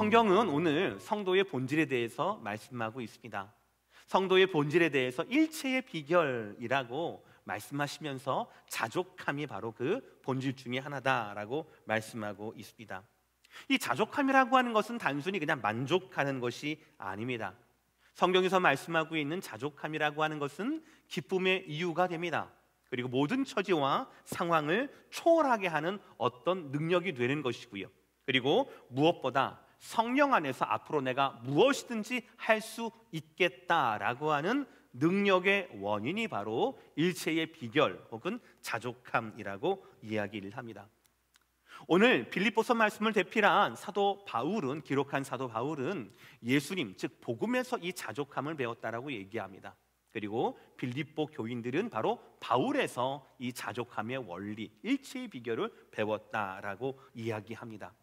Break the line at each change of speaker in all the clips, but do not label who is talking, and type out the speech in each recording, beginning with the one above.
성경은 오늘 성도의 본질에 대해서 말씀하고 있습니다. 성도의 본질에 대해서 일체의 비결이라고 말씀하시면서 자족함이 바로 그 본질 중에 하나다라고 말씀하고 있습니다. 이 자족함이라고 하는 것은 단순히 그냥 만족하는 것이 아닙니다. 성경에서 말씀하고 있는 자족함이라고 하는 것은 기쁨의 이유가 됩니다. 그리고 모든 처지와 상황을 초월하게 하는 어떤 능력이 되는 것이고요. 그리고 무엇보다 성령 안에서 앞으로 내가 무엇이든지 할 수 있겠다라고 하는 능력의 원인이 바로 일체의 비결 혹은 자족함이라고 이야기를 합니다. 오늘 빌립보서 말씀을 대필한 기록한 사도 바울은 예수님, 즉 복음에서 이 자족함을 배웠다라고 얘기합니다. 그리고 빌립보 교인들은 바로 바울에서 이 자족함의 원리, 일체의 비결을 배웠다라고 이야기합니다.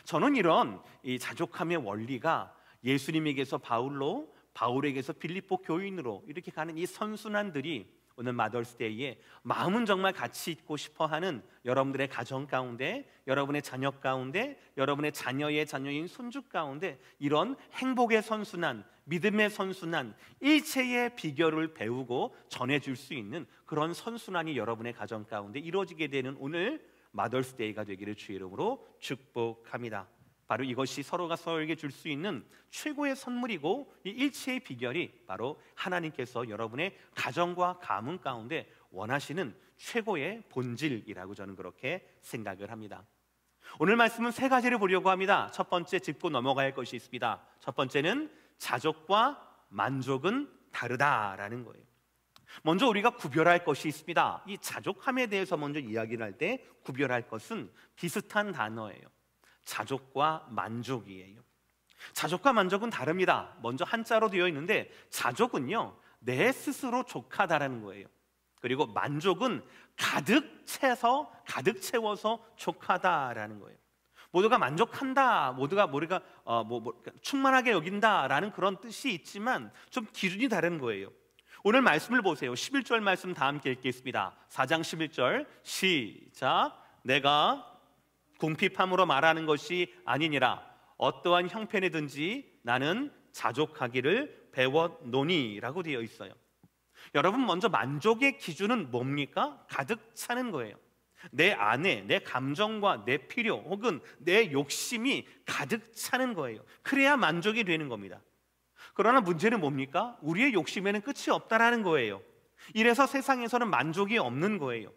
저는 이런 이 자족함의 원리가 예수님에게서 바울로, 바울에게서 빌립보 교인으로 이렇게 가는 이 선순환들이 오늘 마더스데이에 마음은 정말 같이 있고 싶어하는 여러분들의 가정 가운데, 여러분의 자녀 가운데, 여러분의 자녀의 자녀인 손주 가운데 이런 행복의 선순환, 믿음의 선순환, 일체의 비결을 배우고 전해줄 수 있는 그런 선순환이 여러분의 가정 가운데 이루어지게 되는 오늘 마더스데이가 되기를 주의 이름으로 축복합니다. 바로 이것이 서로가 서로에게 줄 수 있는 최고의 선물이고, 이 일체의 비결이 바로 하나님께서 여러분의 가정과 가문 가운데 원하시는 최고의 본질이라고 저는 그렇게 생각을 합니다. 오늘 말씀은 세 가지를 보려고 합니다. 첫 번째, 짚고 넘어갈 것이 있습니다. 첫 번째는 자족과 만족은 다르다라는 거예요. 먼저 우리가 구별할 것이 있습니다. 이 자족함에 대해서 먼저 이야기를 할 때 구별할 것은 비슷한 단어예요. 자족과 만족이에요. 자족과 만족은 다릅니다. 먼저 한자로 되어 있는데 자족은요, 내 스스로 족하다라는 거예요. 그리고 만족은 가득 채워서 족하다라는 거예요. 모두가 만족한다, 모두가 충만하게 여긴다라는 그런 뜻이 있지만 좀 기준이 다른 거예요. 오늘 말씀을 보세요. 11절 말씀 다 함께 읽겠습니다. 4장 11절 시작. 내가 궁핍함으로 말하는 것이 아니니라. 어떠한 형편이든지 나는 자족하기를 배웠노니 라고 되어 있어요. 여러분, 먼저 만족의 기준은 뭡니까? 가득 차는 거예요. 내 안에 내 감정과 내 필요 혹은 내 욕심이 가득 차는 거예요. 그래야 만족이 되는 겁니다. 그러나 문제는 뭡니까? 우리의 욕심에는 끝이 없다라는 거예요. 이래서 세상에서는 만족이 없는 거예요.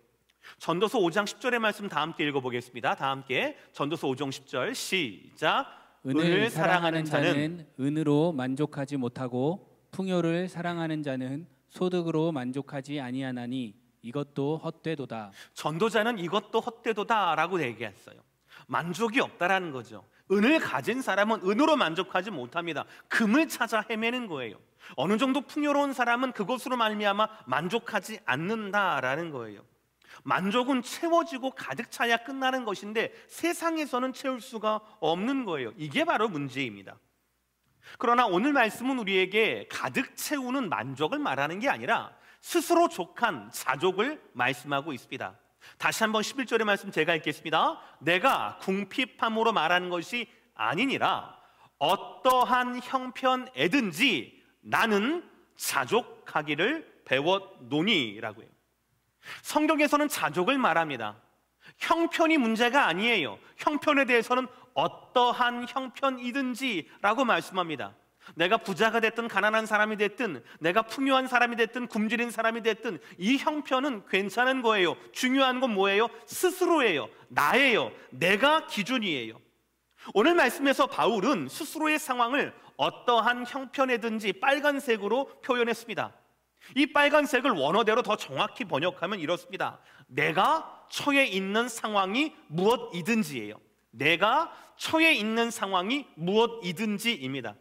전도서 5장 10절의 말씀 다 함께 읽어보겠습니다. 다 함께 전도서 5장 10절 시작.
은을 사랑하는 자는 은으로 만족하지 못하고 풍요를 사랑하는 자는 소득으로 만족하지 아니하나니 이것도 헛되도다.
전도자는 이것도 헛되도다 라고 얘기했어요. 만족이 없다라는 거죠. 은을 가진 사람은 은으로 만족하지 못합니다. 금을 찾아 헤매는 거예요. 어느 정도 풍요로운 사람은 그것으로 말미암아 만족하지 않는다라는 거예요. 만족은 채워지고 가득 차야 끝나는 것인데 세상에서는 채울 수가 없는 거예요. 이게 바로 문제입니다. 그러나 오늘 말씀은 우리에게 가득 채우는 만족을 말하는 게 아니라 스스로 족한 자족을 말씀하고 있습니다. 다시 한번 11절의 말씀 제가 읽겠습니다. 내가 궁핍함으로 말하는 것이 아니니라. 어떠한 형편에든지 나는 자족하기를 배웠노니라고 해요. 성경에서는 자족을 말합니다. 형편이 문제가 아니에요. 형편에 대해서는 어떠한 형편이든지 라고 말씀합니다. 내가 부자가 됐든 가난한 사람이 됐든 내가 풍요한 사람이 됐든 굶주린 사람이 됐든 이 형편은 괜찮은 거예요. 중요한 건 뭐예요? 스스로예요. 나예요. 내가 기준이에요. 오늘 말씀에서 바울은 스스로의 상황을 어떠한 형편이든지 빨간색으로 표현했습니다. 이 빨간색을 원어대로 더 정확히 번역하면 이렇습니다. 내가 처해 있는 상황이 무엇이든지예요. 내가 처해 있는 상황이 무엇이든지입니다.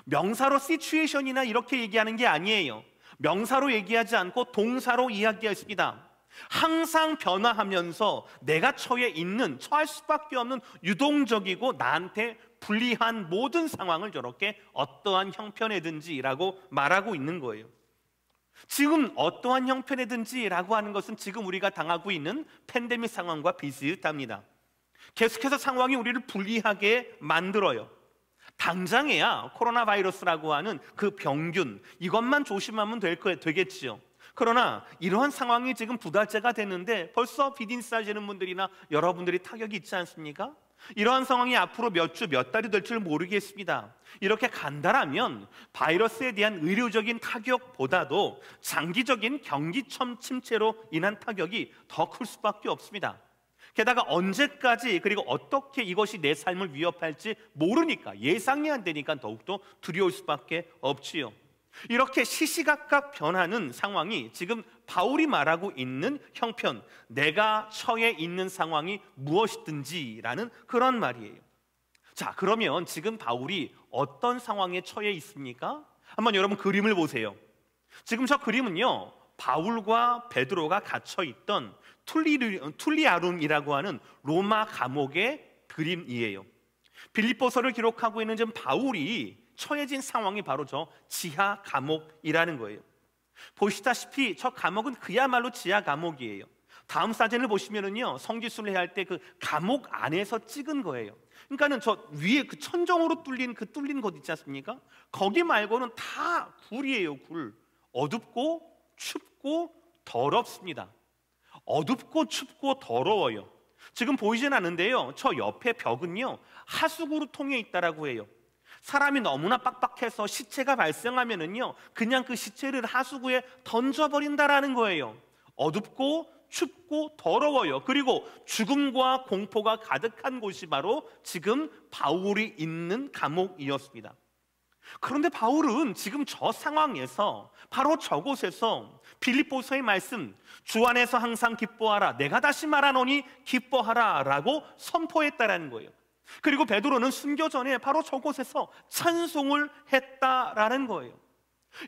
명사로 situation이나 이렇게 얘기하는 게 아니에요. 명사로 얘기하지 않고 동사로 이야기했습니다. 항상 변화하면서 내가 처할 수밖에 없는 유동적이고 나한테 불리한 모든 상황을 저렇게 어떠한 형편이든지라고 말하고 있는 거예요. 지금 어떠한 형편이든지라고 하는 것은 지금 우리가 당하고 있는 팬데믹 상황과 비슷합니다. 계속해서 상황이 우리를 불리하게 만들어요. 당장에야 코로나 바이러스라고 하는 그 병균, 이것만 조심하면 되겠지요. 그러나 이러한 상황이 지금 두 달째가 됐는데 벌써 비즈니스 하시는 분들이나 여러분들이 타격이 있지 않습니까? 이러한 상황이 앞으로 몇 주, 몇 달이 될 줄 모르겠습니다. 이렇게 간다라면 바이러스에 대한 의료적인 타격보다도 장기적인 경기 침체로 인한 타격이 더 클 수밖에 없습니다. 게다가 언제까지 그리고 어떻게 이것이 내 삶을 위협할지 모르니까, 예상이 안 되니까 더욱더 두려울 수밖에 없지요. 이렇게 시시각각 변하는 상황이 지금 바울이 말하고 있는 형편, 내가 처해 있는 상황이 무엇이든지라는 그런 말이에요. 자, 그러면 지금 바울이 어떤 상황에 처해 있습니까? 한번 여러분 그림을 보세요. 지금 저 그림은요, 바울과 베드로가 갇혀 있던 툴리아룸이라고 하는 로마 감옥의 그림이에요. 빌립보서를 기록하고 있는 지금 바울이 처해진 상황이 바로 저 지하 감옥이라는 거예요. 보시다시피 저 감옥은 그야말로 지하 감옥이에요. 다음 사진을 보시면은요, 성지순례 할 때 그 감옥 안에서 찍은 거예요. 그러니까는 저 위에 그 천정으로 뚫린 곳 있지 않습니까? 거기 말고는 다 굴이에요, 굴. 어둡고 춥고 더럽습니다. 어둡고 춥고 더러워요. 지금 보이진 않는데요, 저 옆에 벽은요 하수구로 통해 있다라고 해요. 사람이 너무나 빡빡해서 시체가 발생하면은요 그냥 그 시체를 하수구에 던져버린다라는 거예요. 어둡고 춥고 더러워요. 그리고 죽음과 공포가 가득한 곳이 바로 지금 바울이 있는 감옥이었습니다. 그런데 바울은 지금 저 상황에서, 바로 저곳에서 빌립보서의 말씀, 주 안에서 항상 기뻐하라, 내가 다시 말하노니 기뻐하라 라고 선포했다라는 거예요. 그리고 베드로는 순교 전에 바로 저곳에서 찬송을 했다라는 거예요.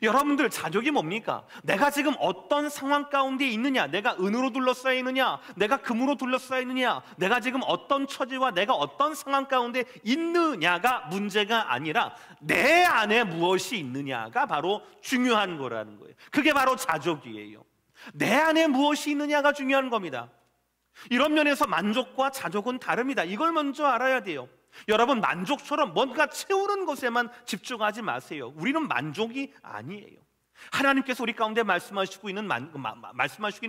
여러분들, 자족이 뭡니까? 내가 지금 어떤 상황 가운데 있느냐, 내가 은으로 둘러싸여 있느냐, 내가 금으로 둘러싸여 있느냐, 내가 지금 어떤 처지와 내가 어떤 상황 가운데 있느냐가 문제가 아니라 내 안에 무엇이 있느냐가 바로 중요한 거라는 거예요. 그게 바로 자족이에요. 내 안에 무엇이 있느냐가 중요한 겁니다. 이런 면에서 만족과 자족은 다릅니다. 이걸 먼저 알아야 돼요. 여러분, 만족처럼 뭔가 채우는 것에만 집중하지 마세요. 우리는 만족이 아니에요. 하나님께서 우리 가운데 말씀하시고 있는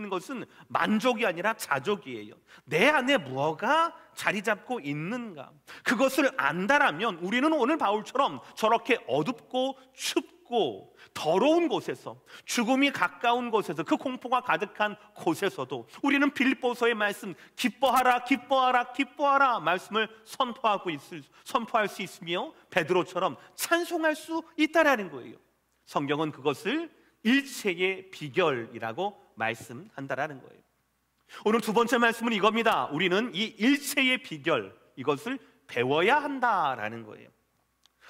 것은 만족이 아니라 자족이에요. 내 안에 뭐가 자리 잡고 있는가, 그것을 안다라면 우리는 오늘 바울처럼 저렇게 어둡고 춥고 더러운 곳에서, 죽음이 가까운 곳에서, 그 공포가 가득한 곳에서도 우리는 빌립보서의 말씀, 기뻐하라 기뻐하라 기뻐하라 말씀을 선포할 수 있으며 베드로처럼 찬송할 수 있다라는 거예요. 성경은 그것을 일체의 비결이라고 말씀한다라는 거예요. 오늘 두 번째 말씀은 이겁니다. 우리는 이 일체의 비결, 이것을 배워야 한다라는 거예요.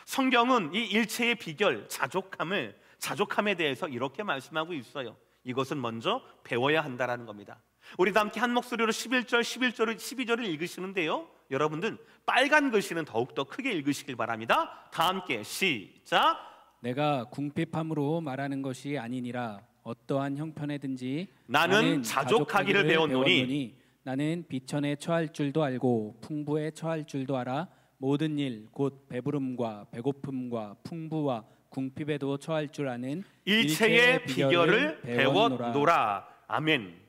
성경은 이 일체의 비결, 자족함에 대해서 이렇게 말씀하고 있어요. 이것은 먼저 배워야 한다라는 겁니다. 우리 다 함께 한 목소리로 11절, 12절을 읽으시는데요, 여러분들 빨간 글씨는 더욱더 크게 읽으시길 바랍니다. 다 함께 시작.
내가 궁핍함으로 말하는 것이 아니니라. 어떠한 형편에든지
나는 자족하기를 배웠노니
나는 비천에 처할 줄도 알고 풍부에 처할 줄도 알아. 모든 일 곧 배부름과 배고픔과 풍부와 궁핍에도 처할 줄 아는
일체의 비결을 배웠노라. 아멘.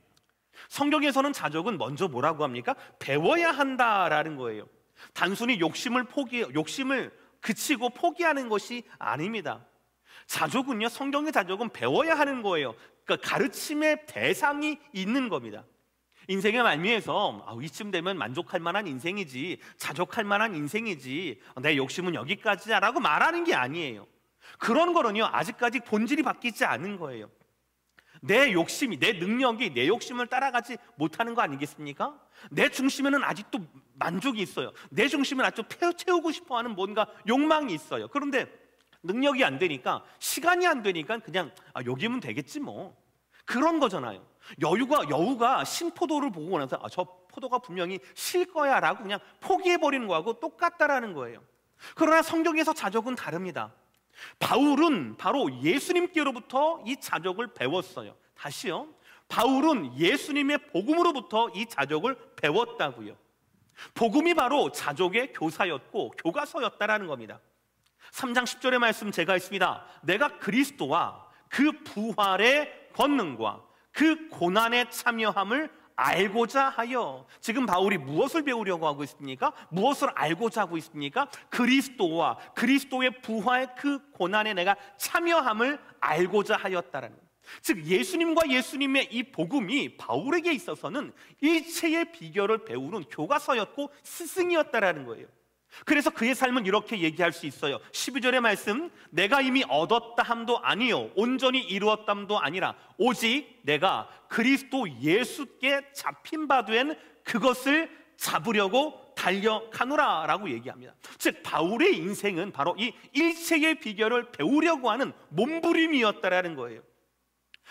성경에서는 자족은 먼저 뭐라고 합니까? 배워야 한다라는 거예요. 단순히 욕심을 그치고 포기하는 것이 아닙니다. 자족은요, 성경의 자족은 배워야 하는 거예요. 그러니까 가르침의 대상이 있는 겁니다. 인생의 말미에서 이쯤 되면 만족할 만한 인생이지, 자족할 만한 인생이지, 내 욕심은 여기까지야라고 말하는 게 아니에요. 그런 거는요, 아직까지 본질이 바뀌지 않은 거예요. 내 욕심이, 내 능력이 내 욕심을 따라가지 못하는 거 아니겠습니까? 내 중심에는 아직도 만족이 있어요. 내 중심을 아직도 채우고 싶어하는 뭔가 욕망이 있어요. 그런데 능력이 안 되니까, 시간이 안 되니까 그냥 여기면 되겠지 뭐, 그런 거잖아요. 여우가 신포도를 보고 나서 저 포도가 분명히 실 거야 라고 그냥 포기해버리는 거하고 똑같다라는 거예요. 그러나 성경에서 자족은 다릅니다. 바울은 바로 예수님께로부터 이 자족을 배웠어요. 다시요, 바울은 예수님의 복음으로부터 이 자족을 배웠다고요. 복음이 바로 자족의 교사였고 교과서였다라는 겁니다. 3장 10절의 말씀 제가 있습니다. 내가 그리스도와 그 부활의 권능과 그 고난에 참여함을 알고자 하여. 지금 바울이 무엇을 배우려고 하고 있습니까? 무엇을 알고자 하고 있습니까? 그리스도와 그리스도의 부활 그 고난에 내가 참여함을 알고자 하였다라는, 즉 예수님과 예수님의 이 복음이 바울에게 있어서는 일체의 비결을 배우는 교과서였고 스승이었다라는 거예요. 그래서 그의 삶은 이렇게 얘기할 수 있어요. 12절의 말씀, 내가 이미 얻었다 함도 아니요 온전히 이루었담도 아니라 오직 내가 그리스도 예수께 잡힌 바 된 그것을 잡으려고 달려가노라 라고 얘기합니다. 즉 바울의 인생은 바로 이 일체의 비결을 배우려고 하는 몸부림이었다라는 거예요.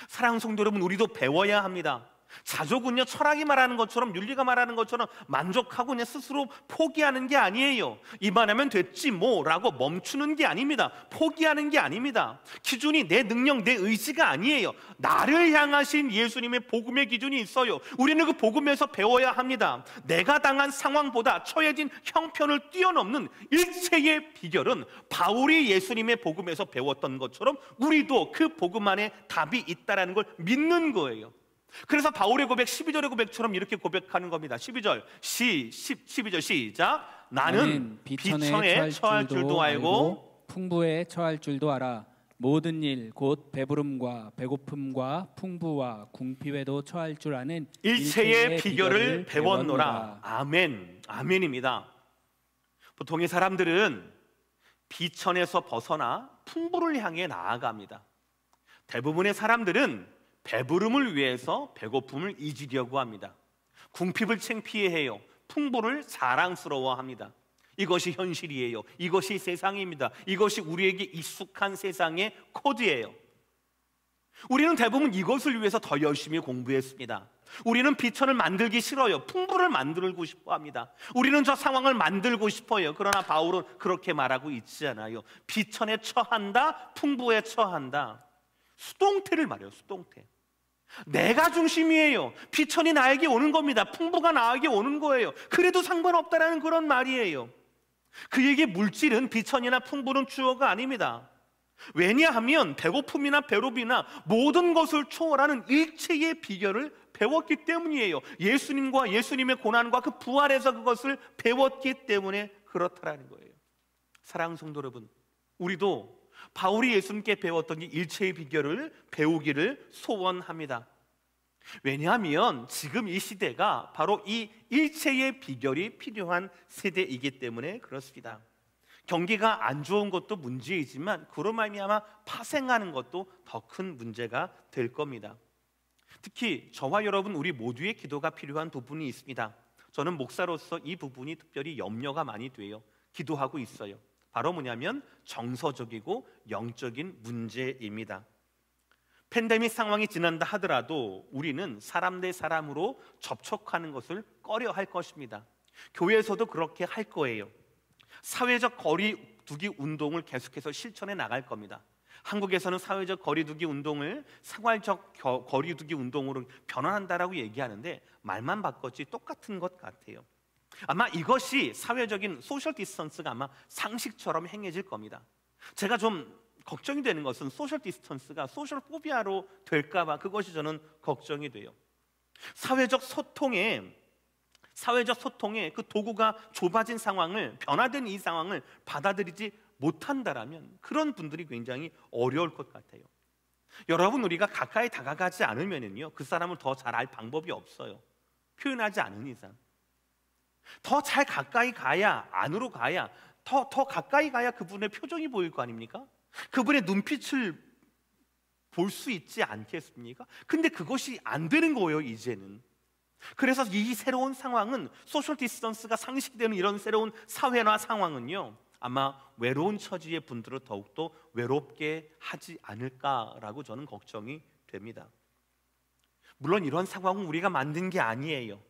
사랑하는 성도 여러분, 우리도 배워야 합니다. 자족은요, 철학이 말하는 것처럼, 윤리가 말하는 것처럼 만족하고 그냥 스스로 포기하는 게 아니에요. 이만하면 됐지 뭐 라고 멈추는 게 아닙니다. 포기하는 게 아닙니다. 기준이 내 능력, 내 의지가 아니에요. 나를 향하신 예수님의 복음의 기준이 있어요. 우리는 그 복음에서 배워야 합니다. 내가 당한 상황보다 처해진 형편을 뛰어넘는 일체의 비결은 바울이 예수님의 복음에서 배웠던 것처럼 우리도 그 복음 안에 답이 있다는 걸 믿는 거예요. 그래서 바울의 고백 12절의 고백처럼 이렇게 고백하는 겁니다. 12절 시작. 나는 비천에 처할 줄도 알고
풍부에 처할 줄도 알아. 모든 일 곧 배부름과 배고픔과 풍부와 궁핍에도 처할 줄 아는
일체의 비결을 배웠노라. 아멘. 아멘입니다. 보통의 사람들은 비천에서 벗어나 풍부를 향해 나아갑니다. 대부분의 사람들은 배부름을 위해서 배고픔을 잊으려고 합니다. 궁핍을 창피해해요. 풍부를 자랑스러워합니다. 이것이 현실이에요. 이것이 세상입니다. 이것이 우리에게 익숙한 세상의 코드예요. 우리는 대부분 이것을 위해서 더 열심히 공부했습니다. 우리는 비천을 만들기 싫어요. 풍부를 만들고 싶어 합니다. 우리는 저 상황을 만들고 싶어요. 그러나 바울은 그렇게 말하고 있지 않아요. 비천에 처한다, 풍부에 처한다. 수동태를 말해요. 수동태. 내가 중심이에요. 비천이 나에게 오는 겁니다. 풍부가 나에게 오는 거예요. 그래도 상관없다라는 그런 말이에요. 그에게 물질은, 비천이나 풍부는 주어가 아닙니다. 왜냐하면 배고픔이나 배로비나 모든 것을 초월하는 일체의 비결을 배웠기 때문이에요. 예수님과 예수님의 고난과 그 부활에서 그것을 배웠기 때문에 그렇다라는 거예요. 사랑하는 성도 여러분, 우리도 바울이 예수님께 배웠던 이 일체의 비결을 배우기를 소원합니다. 왜냐하면 지금 이 시대가 바로 이 일체의 비결이 필요한 세대이기 때문에 그렇습니다. 경기가 안 좋은 것도 문제이지만 그로 말미암아 파생하는 것도 더 큰 문제가 될 겁니다. 특히 저와 여러분 우리 모두의 기도가 필요한 부분이 있습니다. 저는 목사로서 이 부분이 특별히 염려가 많이 돼요. 기도하고 있어요. 바로 뭐냐면 정서적이고 영적인 문제입니다. 팬데믹 상황이 지난다 하더라도 우리는 사람 대 사람으로 접촉하는 것을 꺼려 할 것입니다. 교회에서도 그렇게 할 거예요. 사회적 거리두기 운동을 계속해서 실천해 나갈 겁니다. 한국에서는 사회적 거리두기 운동을 생활적 거리두기 운동으로 변환한다라고 얘기하는데 말만 바꿨지 똑같은 것 같아요. 아마 이것이 사회적인 소셜 디스턴스가 아마 상식처럼 행해질 겁니다. 제가 좀 걱정이 되는 것은 소셜 디스턴스가 소셜 포비아로 될까 봐 그것이 저는 걱정이 돼요. 사회적 소통에 그 도구가 좁아진 상황을, 변화된 이 상황을 받아들이지 못한다라면 그런 분들이 굉장히 어려울 것 같아요. 여러분, 우리가 가까이 다가가지 않으면요 그 사람을 더 잘 알 방법이 없어요. 표현하지 않은 이상. 더 잘 가까이 가야, 안으로 가야, 더 가까이 가야 그분의 표정이 보일 거 아닙니까? 그분의 눈빛을 볼 수 있지 않겠습니까? 근데 그것이 안 되는 거예요, 이제는. 그래서 이 새로운 상황은, 소셜 디스턴스가 상식되는 이런 새로운 사회나 상황은요 아마 외로운 처지의 분들을 더욱더 외롭게 하지 않을까라고 저는 걱정이 됩니다. 물론 이런 상황은 우리가 만든 게 아니에요.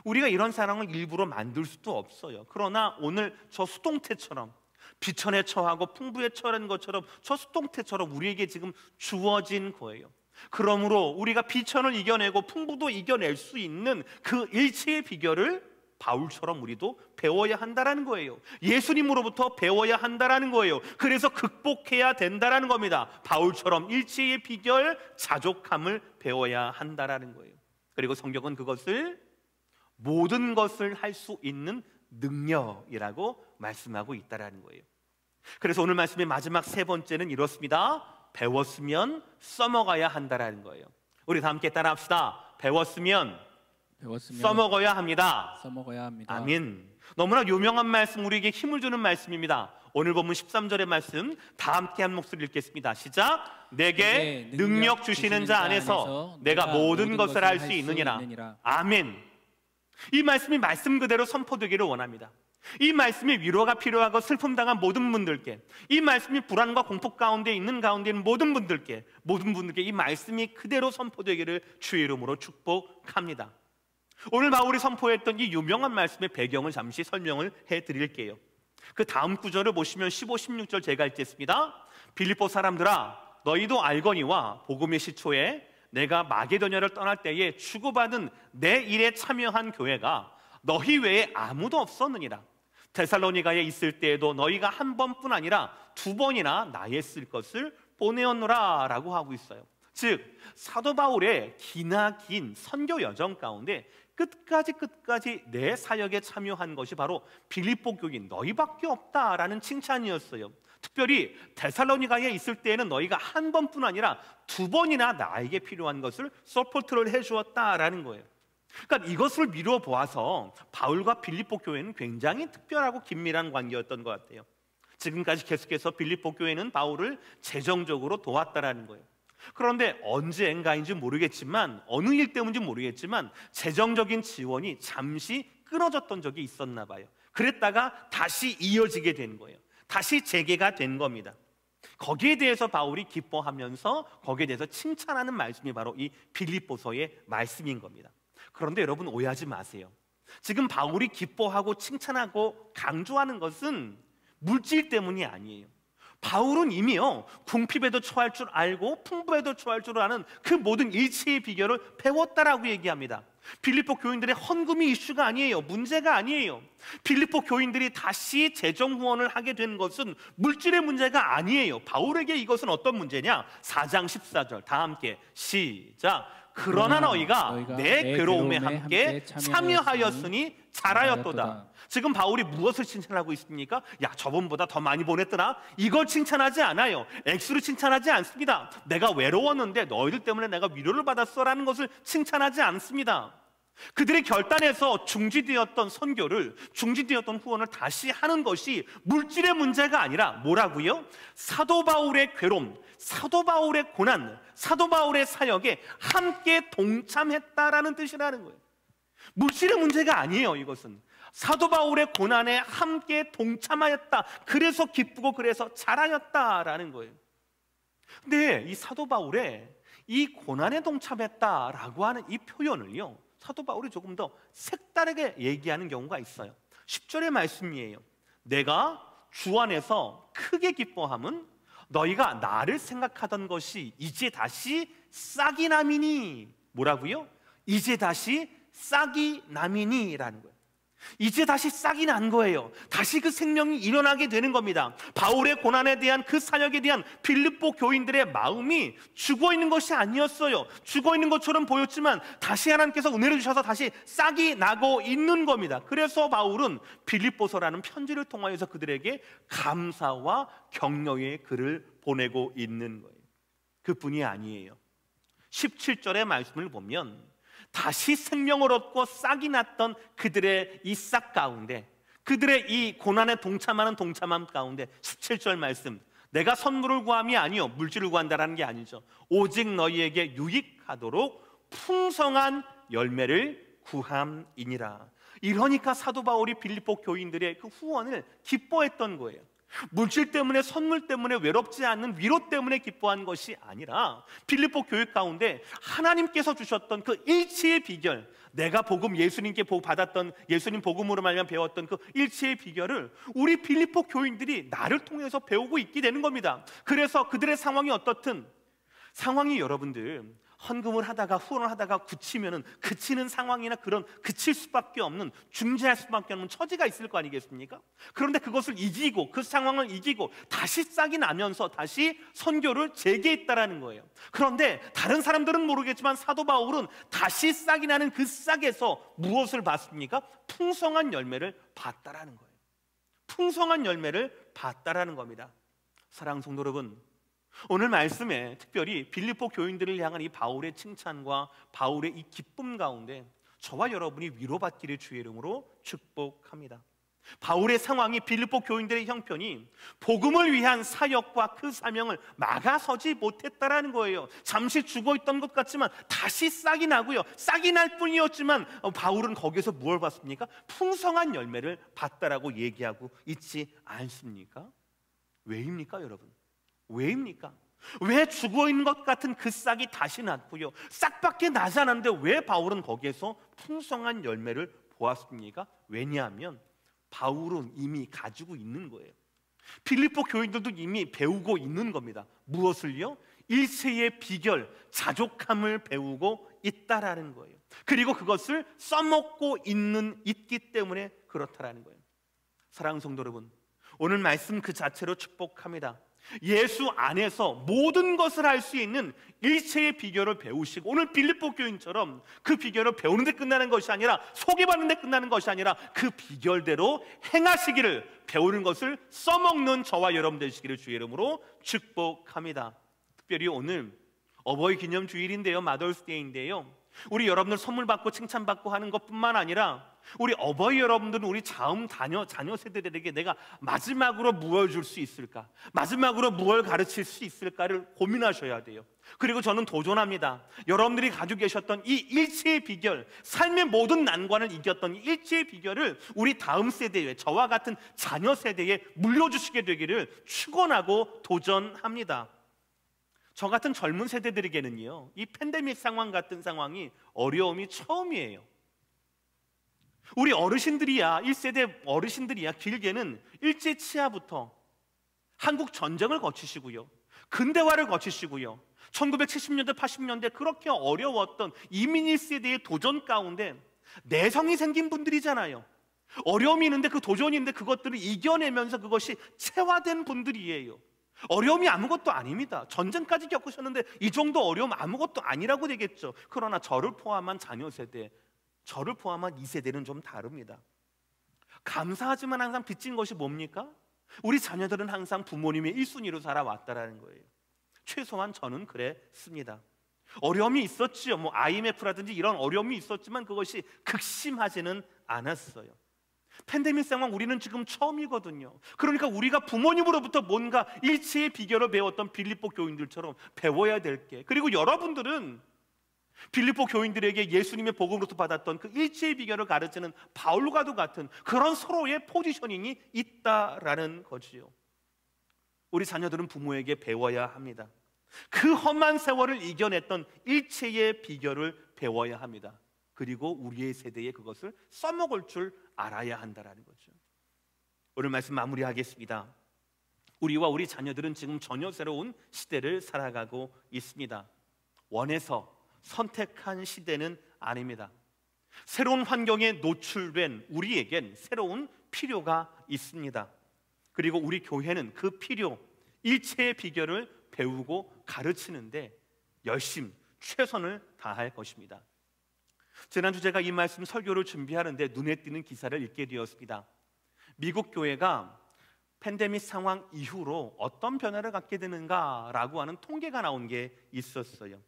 우리가 이런 상황을 일부러 만들 수도 없어요. 그러나 오늘 저 수동태처럼 비천에 처하고 풍부에 처한 것처럼 저 수동태처럼 우리에게 지금 주어진 거예요. 그러므로 우리가 비천을 이겨내고 풍부도 이겨낼 수 있는 그 일체의 비결을 바울처럼 우리도 배워야 한다라는 거예요. 예수님으로부터 배워야 한다라는 거예요. 그래서 극복해야 된다라는 겁니다. 바울처럼 일치의 비결, 자족함을 배워야 한다라는 거예요. 그리고 성경은 그것을 모든 것을 할 수 있는 능력이라고 말씀하고 있다라는 거예요. 그래서 오늘 말씀의 마지막 세 번째는 이렇습니다. 배웠으면 써먹어야 한다라는 거예요. 우리 다 함께 따라합시다. 배웠으면 써먹어야 합니다.
써먹어야 합니다.
아멘. 너무나 유명한 말씀, 우리에게 힘을 주는 말씀입니다. 오늘 본문 13절의 말씀 다 함께 한 목소리 읽겠습니다. 시작. 내게 능력 주시는 자 안에서 내가 모든 것을 할 수 있느니라. 아멘. 이 말씀이 말씀 그대로 선포되기를 원합니다. 이 말씀이 위로가 필요하고 슬픔 당한 모든 분들께, 이 말씀이 불안과 공포 가운데 있는 모든 분들께 이 말씀이 그대로 선포되기를 주의 이름으로 축복합니다. 오늘 바울이 선포했던 이 유명한 말씀의 배경을 잠시 설명을 해드릴게요. 그 다음 구절을 보시면 15, 16절 제가 읽겠습니다. 빌립보 사람들아, 너희도 알거니와 복음의 시초에 내가 마게도냐를 떠날 때에 주고받은 내 일에 참여한 교회가 너희 외에 아무도 없었느니라. 데살로니가에 있을 때에도 너희가 한 번뿐 아니라 두 번이나 나의 쓸 것을 보내었노라 라고 하고 있어요. 즉 사도 바울의 기나긴 선교 여정 가운데 끝까지 내 사역에 참여한 것이 바로 빌립보 교인 너희밖에 없다라는 칭찬이었어요. 특별히 데살로니가에 있을 때에는 너희가 한 번뿐 아니라 두 번이나 나에게 필요한 것을 서포트를 해주었다라는 거예요. 그러니까 이것을 미루어 보아서 바울과 빌립보 교회는 굉장히 특별하고 긴밀한 관계였던 것 같아요. 지금까지 계속해서 빌립보 교회는 바울을 재정적으로 도왔다라는 거예요. 그런데 언제인가인지 모르겠지만, 어느 일 때문인지 모르겠지만 재정적인 지원이 잠시 끊어졌던 적이 있었나 봐요. 그랬다가 다시 이어지게 된 거예요. 다시 재개가 된 겁니다. 거기에 대해서 바울이 기뻐하면서 거기에 대해서 칭찬하는 말씀이 바로 이 빌립보서의 말씀인 겁니다. 그런데 여러분 오해하지 마세요. 지금 바울이 기뻐하고 칭찬하고 강조하는 것은 물질 때문이 아니에요. 바울은 이미요 궁핍에도 처할 줄 알고 풍부에도 처할 줄 아는 그 모든 일치의 비결을 배웠다라고 얘기합니다. 빌립보 교인들의 헌금이 이슈가 아니에요. 문제가 아니에요. 빌립보 교인들이 다시 재정 후원을 하게 된 것은 물질의 문제가 아니에요. 바울에게 이것은 어떤 문제냐? 4장 14절 다 함께 시작. 그러나 너희가 내 괴로움에 함께 참여하였으니 잘하였도다. 지금 바울이 무엇을 칭찬하고 있습니까? 야, 저번보다 더 많이 보냈더라. 이걸 칭찬하지 않아요. 액수를 칭찬하지 않습니다. 내가 외로웠는데 너희들 때문에 내가 위로를 받았어라는 것을 칭찬하지 않습니다. 그들의 결단에서 중지되었던 선교를, 중지되었던 후원을 다시 하는 것이 물질의 문제가 아니라 뭐라고요? 사도 바울의 괴로움, 사도 바울의 고난, 사도 바울의 사역에 함께 동참했다라는 뜻이라는 거예요. 물질의 문제가 아니에요. 이것은 사도 바울의 고난에 함께 동참하였다. 그래서 기쁘고 그래서 잘하였다라는 거예요. 근데 이 사도 바울의 이 고난에 동참했다라고 하는 이 표현을요, 사도 바울이 조금 더 색다르게 얘기하는 경우가 있어요. 10절의 말씀이에요. 내가 주 안에서 크게 기뻐함은 너희가 나를 생각하던 것이 이제 다시 싹이 나미니. 뭐라고요? 이제 다시 싹이 나미니라는 거예요. 이제 다시 싹이 난 거예요. 다시 그 생명이 일어나게 되는 겁니다. 바울의 고난에 대한 그 사역에 대한 빌립보 교인들의 마음이 죽어 있는 것이 아니었어요. 죽어 있는 것처럼 보였지만 다시 하나님께서 은혜를 주셔서 다시 싹이 나고 있는 겁니다. 그래서 바울은 빌립보서라는 편지를 통하여서 그들에게 감사와 격려의 글을 보내고 있는 거예요. 그뿐이 아니에요. 17절의 말씀을 보면 다시 생명을 얻고 싹이 났던 그들의 이 싹 가운데, 그들의 이 고난에 동참하는 동참함 가운데 17절 말씀, 내가 선물을 구함이 아니요 물질을 구한다라는 게 아니죠. 오직 너희에게 유익하도록 풍성한 열매를 구함이니라. 이러니까 사도 바울이 빌립보 교인들의 그 후원을 기뻐했던 거예요. 물질 때문에, 선물 때문에, 외롭지 않는 위로 때문에 기뻐한 것이 아니라 빌립보 교회 가운데 하나님께서 주셨던 그 일치의 비결, 내가 복음, 예수님께 받았던, 예수님 복음으로 말미암아 배웠던 그 일치의 비결을 우리 빌립보 교인들이 나를 통해서 배우고 있게 되는 겁니다. 그래서 그들의 상황이 어떻든 상황이 여러분들 헌금을 하다가 후원을 하다가 그치는 상황이나 그런 그칠 수밖에 없는, 중재할 수밖에 없는 처지가 있을 거 아니겠습니까? 그런데 그것을 이기고, 그 상황을 이기고 다시 싹이 나면서 다시 선교를 재개했다라는 거예요. 그런데 다른 사람들은 모르겠지만 사도 바울은 다시 싹이 나는 그 싹에서 무엇을 봤습니까? 풍성한 열매를 봤다라는 거예요. 풍성한 열매를 봤다라는 겁니다. 사랑하는 성도 여러분, 오늘 말씀에 특별히 빌립보 교인들을 향한 이 바울의 칭찬과 바울의 이 기쁨 가운데 저와 여러분이 위로받기를 주의 이름으로 축복합니다. 바울의 상황이, 빌립보 교인들의 형편이 복음을 위한 사역과 그 사명을 막아서지 못했다라는 거예요. 잠시 죽어있던 것 같지만 다시 싹이 나고요, 싹이 날 뿐이었지만 바울은 거기서 무엇을 봤습니까? 풍성한 열매를 봤다라고 얘기하고 있지 않습니까? 왜입니까 여러분? 왜입니까? 왜 죽어있는 것 같은 그 싹이 다시 났고요, 싹밖에 나지 않았는데 왜 바울은 거기에서 풍성한 열매를 보았습니까? 왜냐하면 바울은 이미 가지고 있는 거예요. 빌립보 교인들도 이미 배우고 있는 겁니다. 무엇을요? 일체의 비결, 자족함을 배우고 있다라는 거예요. 그리고 그것을 써먹고 있기 때문에 그렇다라는 거예요. 사랑하는 성도 여러분, 오늘 말씀 그 자체로 축복합니다. 예수 안에서 모든 것을 할 수 있는 일체의 비결을 배우시고, 오늘 빌립보 교인처럼 그 비결을 배우는 데 끝나는 것이 아니라, 소개받는 데 끝나는 것이 아니라 그 비결대로 행하시기를, 배우는 것을 써먹는 저와 여러분 되시기를 주의 이름으로 축복합니다. 특별히 오늘 어버이 기념 주일인데요, 마더스데이인데요, 우리 여러분들 선물 받고 칭찬받고 하는 것뿐만 아니라 우리 어버이 여러분들은 우리 다음 자녀 세대들에게 내가 마지막으로 무엇을 줄 수 있을까, 마지막으로 무엇을 가르칠 수 있을까를 고민하셔야 돼요. 그리고 저는 도전합니다. 여러분들이 가지고 계셨던 이 일체의 비결, 삶의 모든 난관을 이겼던 이 일체의 비결을 우리 다음 세대에, 저와 같은 자녀 세대에 물려주시게 되기를 축원하고 도전합니다. 저 같은 젊은 세대들에게는요, 이 팬데믹 상황 같은 상황이 어려움이 처음이에요. 우리 어르신들이야, 1세대 어르신들이야 길게는 일제 치하부터 한국 전쟁을 거치시고요, 근대화를 거치시고요, 1970년대 80년대 그렇게 어려웠던 이민 1세대의 도전 가운데 내성이 생긴 분들이잖아요. 어려움이 있는데 그 도전이 있는데 그것들을 이겨내면서 그것이 체화된 분들이에요. 어려움이 아무것도 아닙니다. 전쟁까지 겪으셨는데 이 정도 어려움 아무것도 아니라고 되겠죠. 그러나 저를 포함한 자녀 세대, 저를 포함한 2세대는 좀 다릅니다. 감사하지만 항상 빚진 것이 뭡니까? 우리 자녀들은 항상 부모님의 1순위로 살아왔다라는 거예요. 최소한 저는 그랬습니다. 어려움이 있었지요. IMF라든지 이런 어려움이 있었지만 그것이 극심하지는 않았어요. 팬데믹 상황 우리는 지금 처음이거든요. 그러니까 우리가 부모님으로부터 뭔가 일체의 비결을 배웠던 빌립보 교인들처럼 배워야 될 게, 그리고 여러분들은 빌립보 교인들에게 예수님의 복음으로부터 받았던 그 일체의 비결을 가르치는 바울과도 같은 그런 서로의 포지셔닝이 있다라는 거지요. 우리 자녀들은 부모에게 배워야 합니다. 그 험한 세월을 이겨냈던 일체의 비결을 배워야 합니다. 그리고 우리의 세대에 그것을 써먹을 줄 알아야 한다라는 거죠. 오늘 말씀 마무리하겠습니다. 우리와 우리 자녀들은 지금 전혀 새로운 시대를 살아가고 있습니다. 원해서 선택한 시대는 아닙니다. 새로운 환경에 노출된 우리에겐 새로운 필요가 있습니다. 그리고 우리 교회는 그 필요, 일체의 비결을 배우고 가르치는데 최선을 다할 것입니다. 지난주 제가 이 말씀 설교를 준비하는데 눈에 띄는 기사를 읽게 되었습니다. 미국 교회가 팬데믹 상황 이후로 어떤 변화를 갖게 되는가라고 하는 통계가 나온 게 있었어요.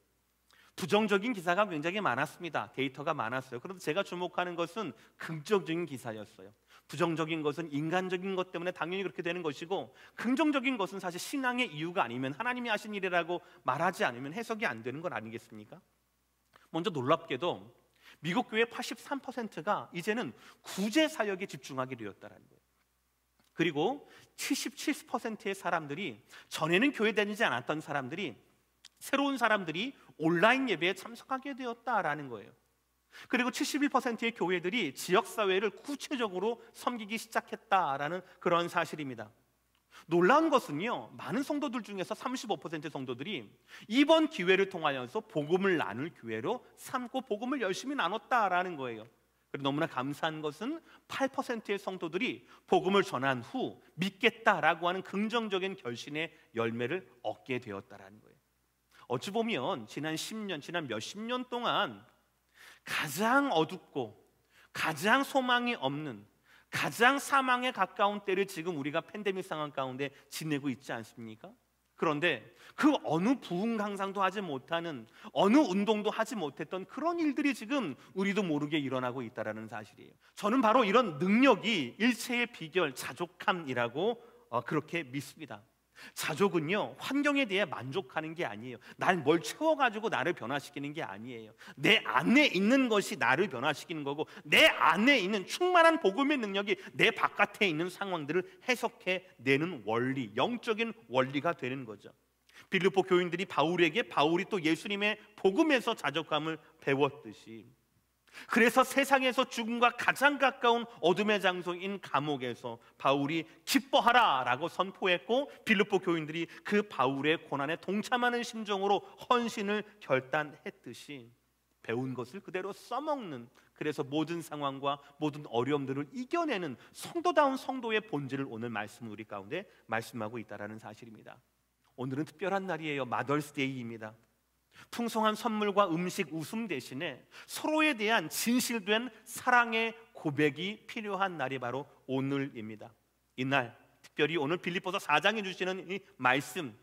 부정적인 기사가 굉장히 많았습니다. 데이터가 많았어요. 그런데 제가 주목하는 것은 긍정적인 기사였어요. 부정적인 것은 인간적인 것 때문에 당연히 그렇게 되는 것이고, 긍정적인 것은 사실 신앙의 이유가 아니면, 하나님이 하신 일이라고 말하지 않으면 해석이 안 되는 건 아니겠습니까? 먼저 놀랍게도 미국 교회 83%가 이제는 구제 사역에 집중하게 되었다는 거예요. 그리고 77%의 사람들이, 전에는 교회 다니지 않았던 사람들이, 새로운 사람들이 온라인 예배에 참석하게 되었다라는 거예요. 그리고 71%의 교회들이 지역사회를 구체적으로 섬기기 시작했다라는 그런 사실입니다. 놀라운 것은요, 많은 성도들 중에서 35% 성도들이 이번 기회를 통하여서 복음을 나눌 기회로 삼고 복음을 열심히 나눴다라는 거예요. 그리고 너무나 감사한 것은 8%의 성도들이 복음을 전한 후 믿겠다라고 하는 긍정적인 결신의 열매를 얻게 되었다라는 거예요. 어찌 보면 지난 10년, 지난 몇십 년 동안 가장 어둡고 가장 소망이 없는, 가장 사망에 가까운 때를 지금 우리가 팬데믹 상황 가운데 지내고 있지 않습니까? 그런데 그 어느 부흥강상도 하지 못하는, 어느 운동도 하지 못했던 그런 일들이 지금 우리도 모르게 일어나고 있다는 사실이에요. 저는 바로 이런 능력이 일체의 비결, 자족함이라고 그렇게 믿습니다. 자족은요, 환경에 대해 만족하는 게 아니에요. 날 뭘 채워가지고 나를 변화시키는 게 아니에요. 내 안에 있는 것이 나를 변화시키는 거고, 내 안에 있는 충만한 복음의 능력이 내 바깥에 있는 상황들을 해석해내는 원리, 영적인 원리가 되는 거죠. 빌립보 교인들이 바울에게 바울이 또 예수님의 복음에서 자족감을 배웠듯이, 그래서 세상에서 죽음과 가장 가까운 어둠의 장소인 감옥에서 바울이 기뻐하라 라고 선포했고, 빌립보 교인들이 그 바울의 고난에 동참하는 심정으로 헌신을 결단했듯이 배운 것을 그대로 써먹는, 그래서 모든 상황과 모든 어려움들을 이겨내는 성도다운 성도의 본질을 오늘 말씀 우리 가운데 말씀하고 있다는 사실입니다. 오늘은 특별한 날이에요. 마더스데이입니다. 풍성한 선물과 음식, 웃음 대신에 서로에 대한 진실된 사랑의 고백이 필요한 날이 바로 오늘입니다. 이날 특별히 오늘 빌립보서 4장에 주시는 이 말씀,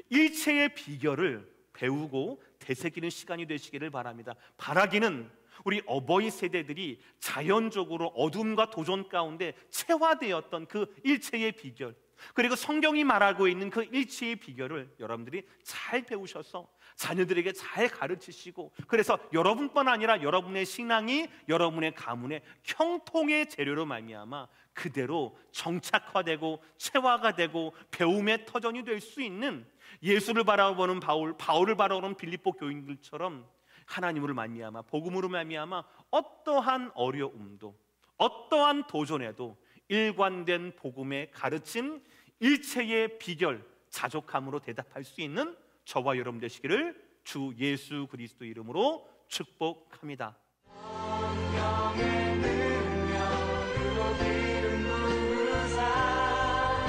일체의 비결을 배우고 되새기는 시간이 되시기를 바랍니다. 바라기는 우리 어버이 세대들이 자연적으로 어둠과 도전 가운데 체화되었던 그 일체의 비결, 그리고 성경이 말하고 있는 그 일체의 비결을 여러분들이 잘 배우셔서 자녀들에게 잘 가르치시고, 그래서 여러분뿐 아니라 여러분의 신앙이 여러분의 가문의 형통의 재료로 말미암아 그대로 정착화되고 체화가 되고 배움의 터전이 될 수 있는, 예수를 바라보는 바울을 바라보는 빌립보 교인들처럼 하나님으로 말미암아, 복음으로 말미암아 어떠한 어려움도, 어떠한 도전에도 일관된 복음의 가르침, 일체의 비결, 자족함으로 대답할 수 있는 저와 여러분 되시기를 주 예수 그리스도 이름으로 축복합니다. 성령의 능력으로 기름 부으사